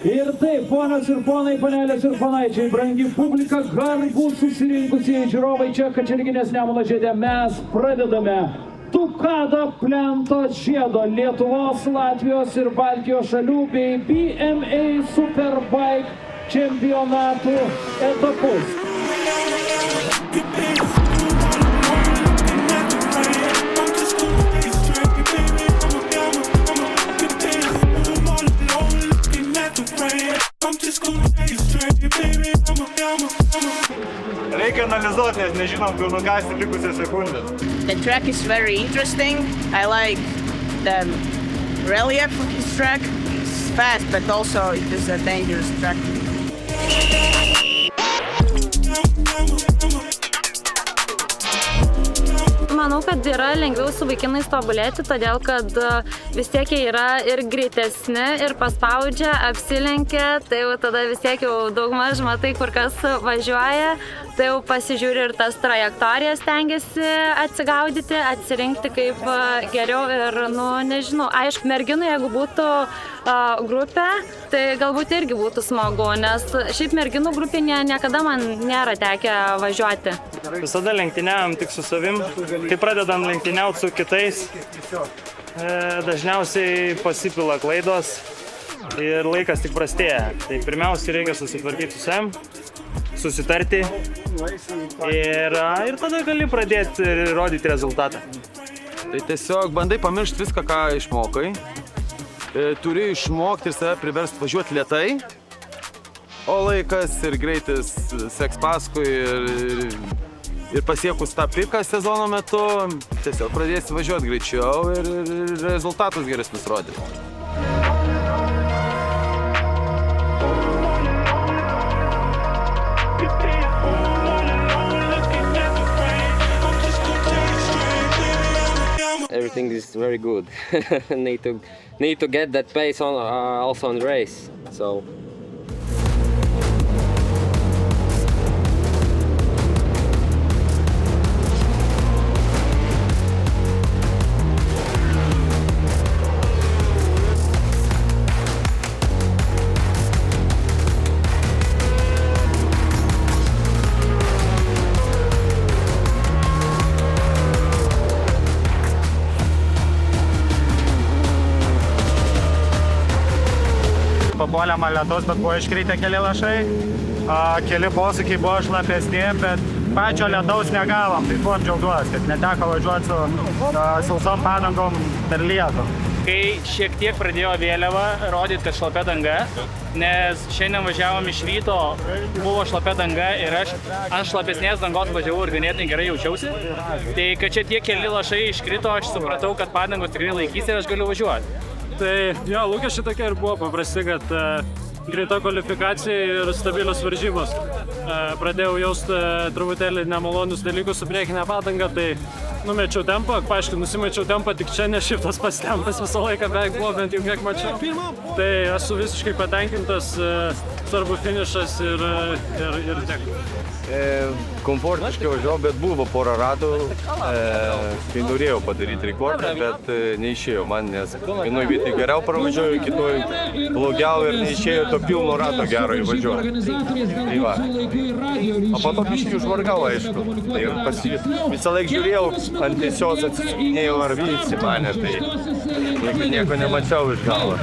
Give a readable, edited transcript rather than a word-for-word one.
Ir taip, ponios ir ponai, panelės ir panaičiai, brangi publika, garbūs susirinkusieji žiūrovai čia Kačerginės Nemuno žiede, mes pradedame Tukada plento žiedo Lietuvos, Latvijos ir Baltijos šalių bei BMA Superbike čempionatų etapus. Reikia analizuoti, nes nežinom, kur nukasti likusią sekundę. The track is very interesting. I like the relief of this track. It's fast, but also it is a dangerous track. Manau, kad yra lengviau su vaikinais tobulėti, todėl kad vis tiek jie yra ir greitesni, ir paspaudžia, apsilenkia, tai jau tada vis tiek jau daugmaž matai, kur kas važiuoja, tai jau pasižiūri ir tas trajektorijas stengiasi atsigaudyti, atsirinkti kaip geriau ir, nežinau, aišku, merginų, jeigu būtų grupė, tai galbūt irgi būtų smagu, nes šiaip merginų grupinė niekada man nėra tekę važiuoti. Visada lenktyniavom tik su savim. Kai pradedam lenktyniauti su kitais, dažniausiai pasipila klaidos ir laikas tik prastėja. Tai pirmiausia reikia susitvarkyti su savim, susitarti ir tada gali pradėti rodyti rezultatą. Tai tiesiog bandai pamiršti viską, ką išmokai. Turi išmokti ir save priversti važiuoti lėtai, o laikas ir greitis seks paskui ir pasiekus tą piką sezono metu, tiesiog pradėsi važiuoti greičiau ir rezultatus geresnius rodyti. Everything is very good. need to get that pace on also on race. So. Papuolėm ant lietaus, bet buvo iškritę keli lašai. Keli posūkiai buvo šlapesni, bet pačio lietaus negavom. Tai buvom džiaugiuosi, kad neteko važiuoti su sausom padangom per lietų. Kai šiek tiek pradėjo vėliava rodyti, kad šlapia danga, nes šiandien važiavom iš ryto, buvo šlapia danga ir aš ant šlapesnės dangos važiavau ir ganėtinai gerai jaučiausi. Tai kad čia tie keli lašai iškrito, aš supratau, kad padangos tikrai laikys ir aš galiu važiuoti. Tai jo, lūkesčiai tokie ir buvo paprasti, kad greita kvalifikacija ir stabilios varžybos. Pradėjau jausti truputėlį nemalonius dalykus su priekinė padanga, tai numečiau tempą, aišku, nusimečiau tempą tik čia, nes šiftas pastempas visą laiką beveik buvo, bent jau kiek mačiau. Tai esu visiškai patenkintas, svarbu finišas ir tiek. Komfortiškai važiavau, bet buvo porą ratų, kai norėjau padaryti rekordą, bet neišėjo man, nes vienoj vietoj geriau pravažiavau, kitoj blogiau ir neišėjo to pilno rato gero įvažiuoti. Tai va. O po to biškį užvargau, aišku. Ir visą laiką žiūrėjau, ant tiesios atsisukinėjau ar vysi mane, tai nieko nemačiau iš galo.